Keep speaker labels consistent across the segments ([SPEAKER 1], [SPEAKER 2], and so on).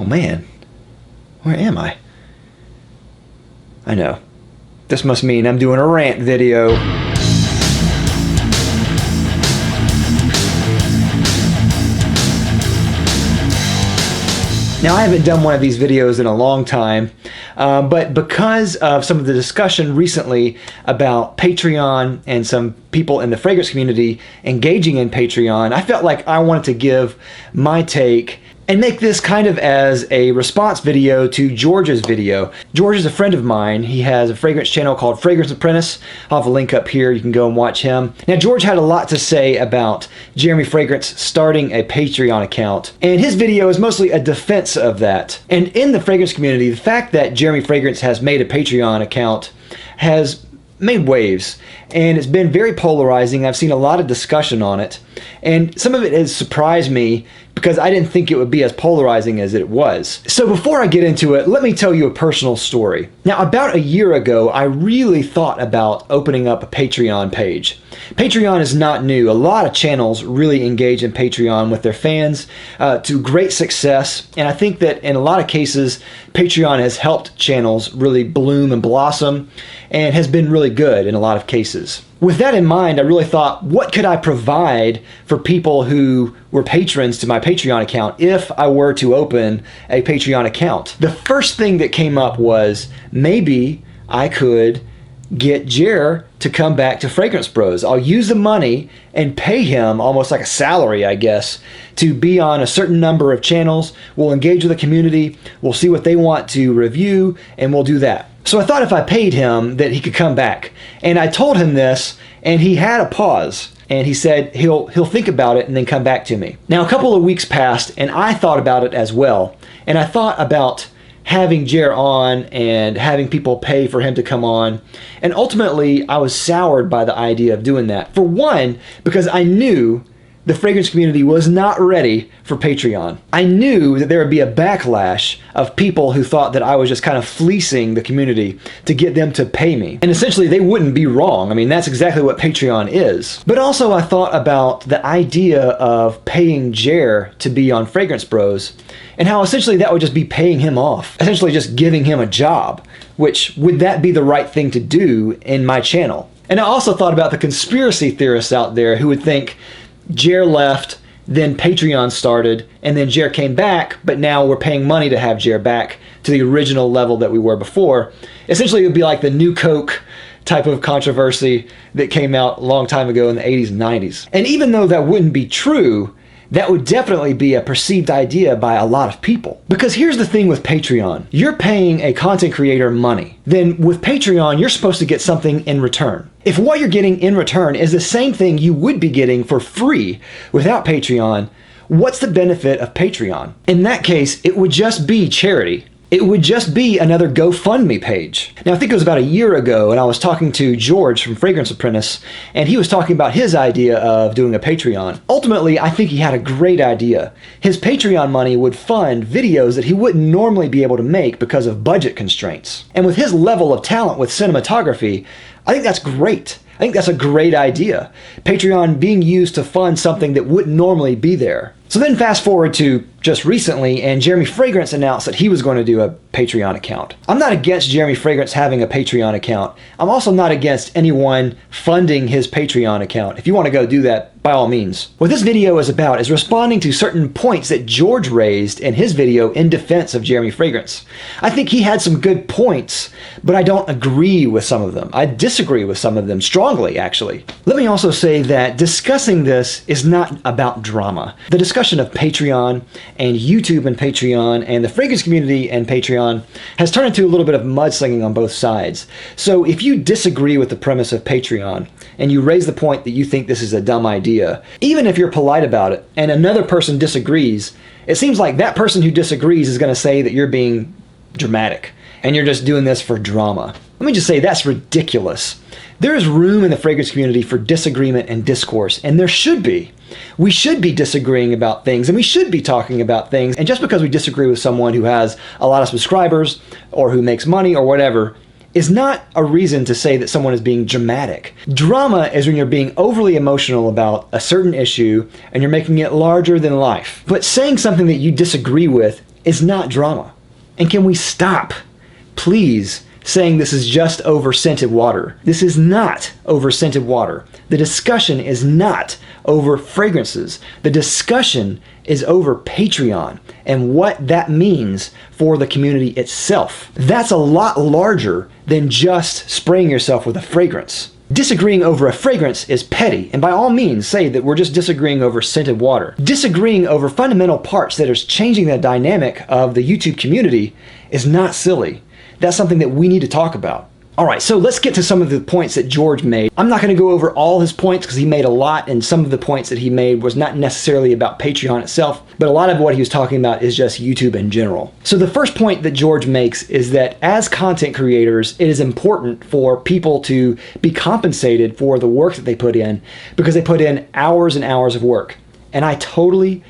[SPEAKER 1] Oh man, where am I? I know. This must mean I'm doing a rant video. Now, I haven't done one of these videos in a long time, but because of some of the discussion recently about Patreon and some people in the fragrance community engaging in Patreon, I felt like I wanted to give my take and make this kind of as a response video to George's video. George is a friend of mine. He has a fragrance channel called Fragrance Apprentice. I'll have a link up here. You can go and watch him. Now, George had a lot to say about Jeremy Fragrance starting a Patreon account, and his video is mostly a defense of that. And in the fragrance community, the fact that Jeremy Fragrance has made a Patreon account has made waves, and it's been very polarizing. I've seen a lot of discussion on it, and some of it has surprised me because I didn't think it would be as polarizing as it was. So before I get into it, let me tell you a personal story. Now, about a year ago, I really thought about opening up a Patreon page. Patreon is not new. A lot of channels really engage in Patreon with their fans to great success, and I think that in a lot of cases, Patreon has helped channels really bloom and blossom and has been really good in a lot of cases. With that in mind, I really thought, what could I provide for people who were patrons to my Patreon account if I were to open a Patreon account? The first thing that came up was maybe I could get Jer to come back to Fragrance Bros. I'll use the money and pay him almost like a salary, I guess, to be on a certain number of channels. We'll engage with the community, we'll see what they want to review, and we'll do that. So I thought if I paid him that he could come back. And I told him this, and he had a pause. And he said he'll think about it and then come back to me. Now, a couple of weeks passed, and I thought about it as well. And I thought about having Jer on and having people pay for him to come on. And ultimately, I was soured by the idea of doing that. For one, because I knew the fragrance community was not ready for Patreon. I knew that there would be a backlash of people who thought that I was just kind of fleecing the community to get them to pay me. And essentially, they wouldn't be wrong. I mean, that's exactly what Patreon is. But also, I thought about the idea of paying Jer to be on Fragrance Bros, and how essentially that would just be paying him off. Essentially just giving him a job, which would that be the right thing to do in my channel? And I also thought about the conspiracy theorists out there who would think Jer left, then Patreon started, and then Jer came back, but now we're paying money to have Jer back to the original level that we were before. Essentially, it would be like the New Coke type of controversy that came out a long time ago in the 80s and 90s. And even though that wouldn't be true, that would definitely be a perceived idea by a lot of people. Because here's the thing with Patreon. You're paying a content creator money. Then with Patreon, you're supposed to get something in return. If what you're getting in return is the same thing you would be getting for free without Patreon, what's the benefit of Patreon? In that case, it would just be charity. It would just be another GoFundMe page. Now, I think it was about a year ago, and I was talking to George from Fragrance Apprentice, and he was talking about his idea of doing a Patreon. Ultimately, I think he had a great idea. His Patreon money would fund videos that he wouldn't normally be able to make because of budget constraints. And with his level of talent with cinematography, I think that's great. I think that's a great idea. Patreon being used to fund something that wouldn't normally be there. So then fast forward to just recently, and Jeremy Fragrance announced that he was going to do a Patreon account. I'm not against Jeremy Fragrance having a Patreon account. I'm also not against anyone funding his Patreon account. If you want to go do that, by all means. What this video is about is responding to certain points that George raised in his video in defense of Jeremy Fragrance. I think he had some good points, but I don't agree with some of them. I disagree with some of them strongly, actually. Let me also say that discussing this is not about drama. The discussion of Patreon and YouTube and Patreon and the fragrance community and Patreon has turned into a little bit of mudslinging on both sides. So if you disagree with the premise of Patreon and you raise the point that you think this is a dumb idea, even if you're polite about it and another person disagrees, it seems like that person who disagrees is going to say that you're being dramatic and you're just doing this for drama. Let me just say that's ridiculous. There is room in the fragrance community for disagreement and discourse, and there should be. We should be disagreeing about things, and we should be talking about things. And just because we disagree with someone who has a lot of subscribers or who makes money or whatever is not a reason to say that someone is being dramatic. Drama is when you're being overly emotional about a certain issue and you're making it larger than life. But saying something that you disagree with is not drama. And can we stop, please, saying this is just over scented water? This is not over scented water. The discussion is not over fragrances. The discussion is over Patreon and what that means for the community itself. That's a lot larger than just spraying yourself with a fragrance. Disagreeing over a fragrance is petty, and by all means say that we're just disagreeing over scented water. Disagreeing over fundamental parts that is changing the dynamic of the YouTube community is not silly. That's something that we need to talk about. All right, so let's get to some of the points that George made. I'm not going to go over all his points because he made a lot, and some of the points that he made was not necessarily about Patreon itself, but a lot of what he was talking about is just YouTube in general. So the first point that George makes is that as content creators, it is important for people to be compensated for the work that they put in because they put in hours and hours of work. And I totally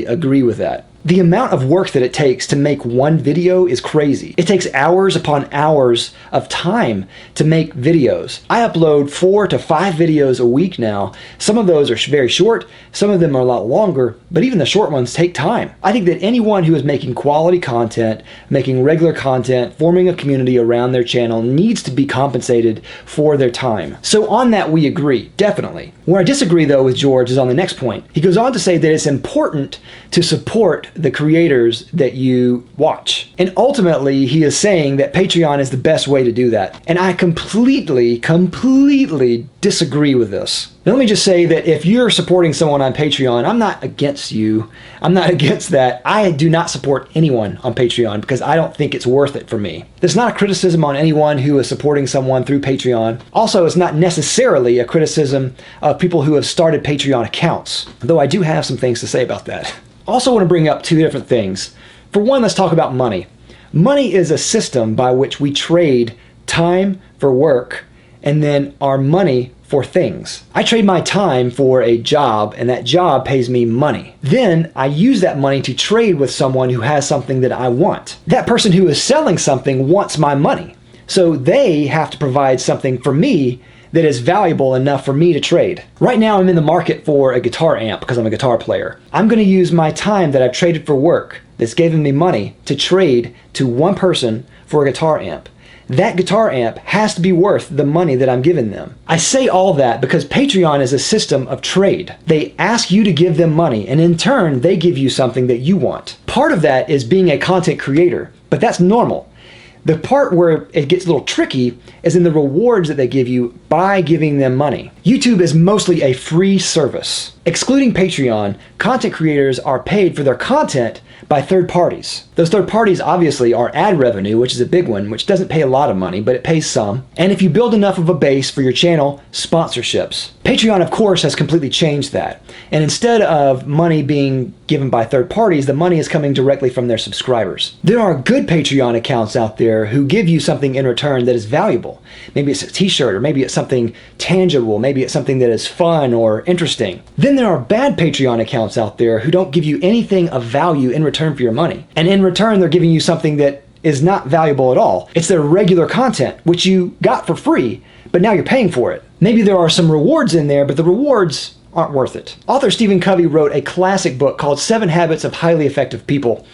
[SPEAKER 1] agree with that. The amount of work that it takes to make one video is crazy. It takes hours upon hours of time to make videos. I upload 4 to 5 videos a week now. Some of those are very short, some of them are a lot longer, but even the short ones take time. I think that anyone who is making quality content, making regular content, forming a community around their channel needs to be compensated for their time. So on that we agree, definitely. Where I disagree though with George is on the next point. He goes on to say that it's important to support the creators that you watch. And ultimately, he is saying that Patreon is the best way to do that. And I completely disagree with this. Now, let me just say that if you're supporting someone on Patreon, I'm not against you. I'm not against that. I do not support anyone on Patreon because I don't think it's worth it for me. There's not a criticism on anyone who is supporting someone through Patreon. Also, it's not necessarily a criticism of people who have started Patreon accounts, though I do have some things to say about that. Also want to bring up 2 different things. For one, let's talk about money. Money is a system by which we trade time for work and then our money for things. I trade my time for a job and that job pays me money. Then I use that money to trade with someone who has something that I want. That person who is selling something wants my money. So they have to provide something for me that is valuable enough for me to trade. Right now I'm in the market for a guitar amp because I'm a guitar player. I'm going to use my time that I've traded for work that's given me money to trade to one person for a guitar amp. That guitar amp has to be worth the money that I'm giving them. I say all that because Patreon is a system of trade. They ask you to give them money and in turn they give you something that you want. Part of that is being a content creator, but that's normal. The part where it gets a little tricky is in the rewards that they give you by giving them money. YouTube is mostly a free service. Excluding Patreon, content creators are paid for their content by third parties. Those third parties obviously are ad revenue, which is a big one, which doesn't pay a lot of money, but it pays some. And if you build enough of a base for your channel, sponsorships. Patreon, of course, has completely changed that. And instead of money being given by third parties, the money is coming directly from their subscribers. There are good Patreon accounts out there who give you something in return that is valuable. Maybe it's a t-shirt, or maybe it's something tangible, maybe it's something that is fun or interesting. Then there are bad Patreon accounts out there who don't give you anything of value in return for your money. And in return, they're giving you something that is not valuable at all. It's their regular content, which you got for free, but now you're paying for it. Maybe there are some rewards in there, but the rewards aren't worth it. Author Stephen Covey wrote a classic book called 7 Habits of Highly Effective People.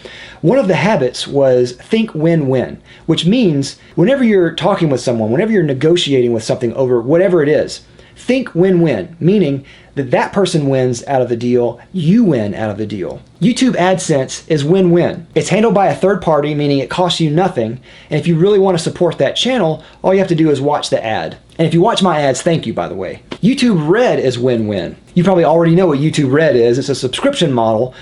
[SPEAKER 1] One of the habits was think win-win, which means whenever you're talking with someone, whenever you're negotiating with something over whatever it is, think win-win, meaning that that person wins out of the deal, you win out of the deal. YouTube AdSense is win-win. It's handled by a third party, meaning it costs you nothing, and if you really want to support that channel, all you have to do is watch the ad. And if you watch my ads, thank you, by the way. YouTube Red is win-win. You probably already know what YouTube Red is. It's a subscription model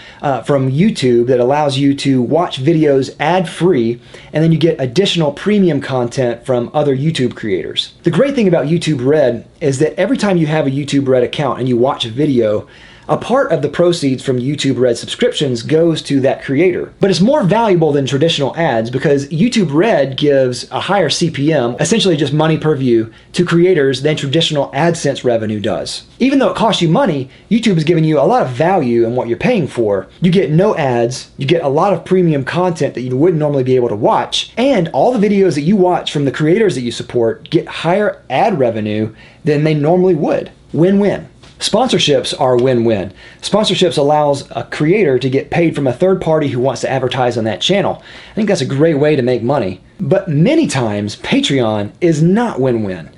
[SPEAKER 1] from YouTube that allows you to watch videos ad-free, and then you get additional premium content from other YouTube creators. The great thing about YouTube Red is that every time you have a YouTube Red account and you watch a video, a part of the proceeds from YouTube Red subscriptions goes to that creator. But it's more valuable than traditional ads because YouTube Red gives a higher CPM, essentially just money per view, to creators than traditional AdSense revenue does. Even though it costs you money, YouTube is giving you a lot of value in what you're paying for. You get no ads, you get a lot of premium content that you wouldn't normally be able to watch, and all the videos that you watch from the creators that you support get higher ad revenue than they normally would. Win-win. Sponsorships are win-win. Sponsorships allows a creator to get paid from a third party who wants to advertise on that channel. I think that's a great way to make money. But many times, Patreon is not win-win.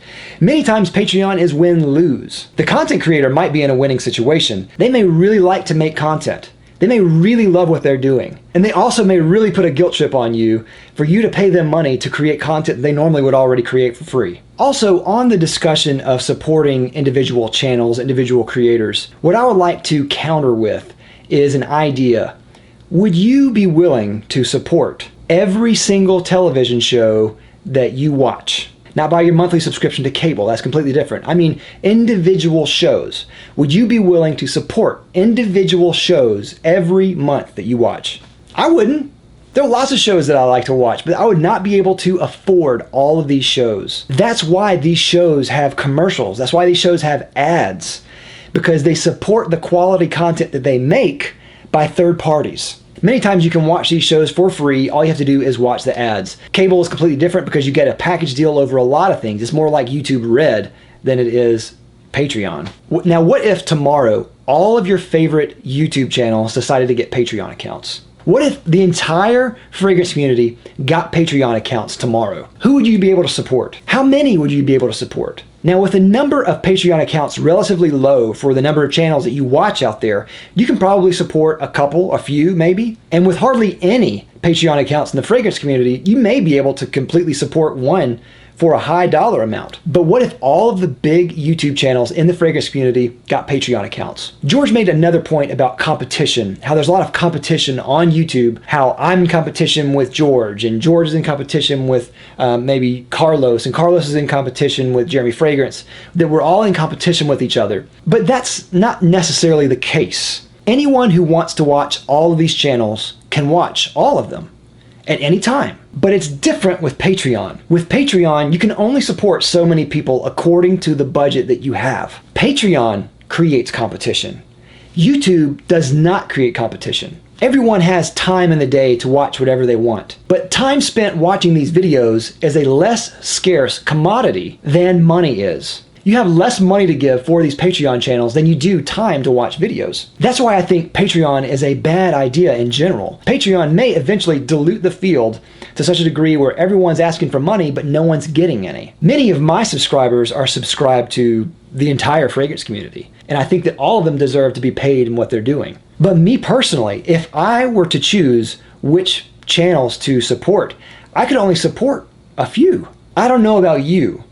[SPEAKER 1] Many times, Patreon is win-lose. The content creator might be in a winning situation. They may really like to make content. They may really love what they're doing. And they also may really put a guilt trip on you for you to pay them money to create content they normally would already create for free. Also, on the discussion of supporting individual channels, individual creators, what I would like to counter with is an idea. Would you be willing to support every single television show that you watch? Not by your monthly subscription to cable, that's completely different. I mean individual shows. Would you be willing to support individual shows every month that you watch? I wouldn't. There are lots of shows that I like to watch, but I would not be able to afford all of these shows. That's why these shows have commercials. That's why these shows have ads, because they support the quality content that they make by third parties. Many times you can watch these shows for free. All you have to do is watch the ads. Cable is completely different because you get a package deal over a lot of things. It's more like YouTube Red than it is Patreon. Now, what if tomorrow all of your favorite YouTube channels decided to get Patreon accounts? What if the entire fragrance community got Patreon accounts tomorrow? Who would you be able to support? How many would you be able to support? Now, with the number of Patreon accounts relatively low for the number of channels that you watch out there, you can probably support a couple, a few maybe. And with hardly any Patreon accounts in the fragrance community, you may be able to completely support one for a high dollar amount. But what if all of the big YouTube channels in the fragrance community got Patreon accounts? George made another point about competition, how there's a lot of competition on YouTube, how I'm in competition with George, and George is in competition with maybe Carlos, and Carlos is in competition with Jeremy Fragrance, that we're all in competition with each other. But that's not necessarily the case. Anyone who wants to watch all of these channels can watch all of them at any time. But it's different with Patreon. With Patreon, you can only support so many people according to the budget that you have. Patreon creates competition. YouTube does not create competition. Everyone has time in the day to watch whatever they want. But time spent watching these videos is a less scarce commodity than money is. You have less money to give for these Patreon channels than you do time to watch videos. That's why I think Patreon is a bad idea in general. Patreon may eventually dilute the field to such a degree where everyone's asking for money, but no one's getting any. Many of my subscribers are subscribed to the entire fragrance community, and I think that all of them deserve to be paid in what they're doing. But me personally, if I were to choose which channels to support, I could only support a few. I don't know about you,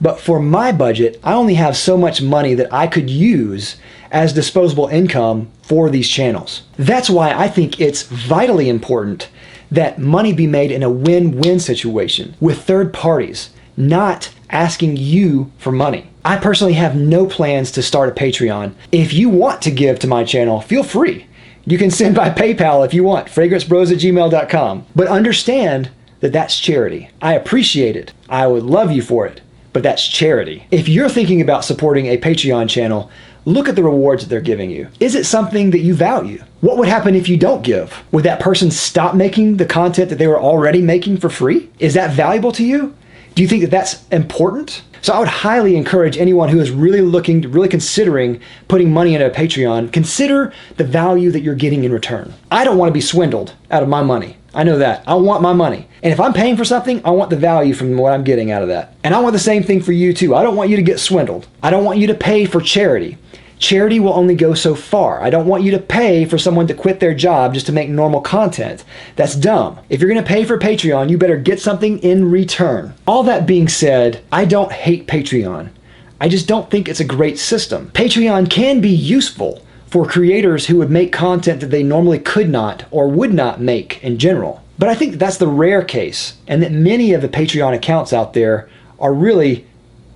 [SPEAKER 1] but for my budget, I only have so much money that I could use as disposable income for these channels. That's why I think it's vitally important that money be made in a win-win situation with third parties, not asking you for money. I personally have no plans to start a Patreon. If you want to give to my channel, feel free. You can send by PayPal if you want, fragranceBros@gmail.com. But understand that that's charity. I appreciate it. I would love you for it. But that's charity. If you're thinking about supporting a Patreon channel, look at the rewards that they're giving you. Is it something that you value? What would happen if you don't give? Would that person stop making the content that they were already making for free? Is that valuable to you? Do you think that that's important? So I would highly encourage anyone who is really considering putting money into a Patreon, consider the value that you're getting in return. I don't want to be swindled out of my money. I know that. I want my money. And if I'm paying for something, I want the value from what I'm getting out of that. And I want the same thing for you too. I don't want you to get swindled. I don't want you to pay for charity. Charity will only go so far. I don't want you to pay for someone to quit their job just to make normal content. That's dumb. If you're going to pay for Patreon, you better get something in return. All that being said, I don't hate Patreon. I just don't think it's a great system. Patreon can be useful for creators who would make content that they normally could not or would not make in general. But I think that's the rare case, and that many of the Patreon accounts out there are really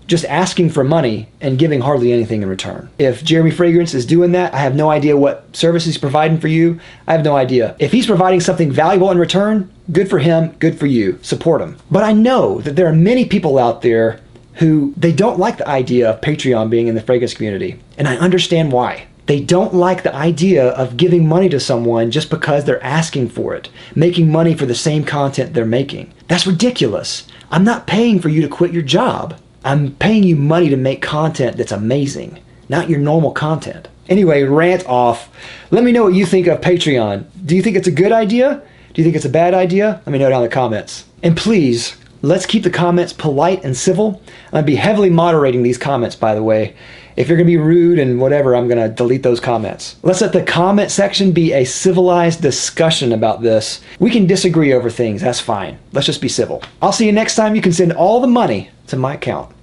[SPEAKER 1] just asking for money and giving hardly anything in return. If Jeremy Fragrance is doing that, I have no idea what service he's providing for you. I have no idea. If he's providing something valuable in return, good for him, good for you, support him. But I know that there are many people out there who they don't like the idea of Patreon being in the fragrance community, and I understand why. They don't like the idea of giving money to someone just because they're asking for it, making money for the same content they're making. That's ridiculous. I'm not paying for you to quit your job. I'm paying you money to make content that's amazing. not your normal content. Anyway, rant off. Let me know what you think of Patreon. Do you think it's a good idea? Do you think it's a bad idea? Let me know down in the comments. And please, let's keep the comments polite and civil. I'm going to be heavily moderating these comments, by the way. If you're going to be rude and whatever, I'm going to delete those comments. Let's let the comment section be a civilized discussion about this. We can disagree over things. That's fine. Let's just be civil. I'll see you next time. You can send all the money to my account.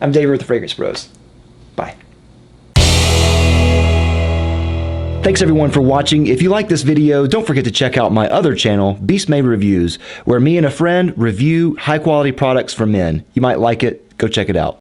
[SPEAKER 1] I'm David with the Fragrance Bros. Bye. Thanks everyone for watching. If you like this video, don't forget to check out my other channel, Beast Made Reviews, where me and a friend review high quality products for men. You might like it. Go check it out.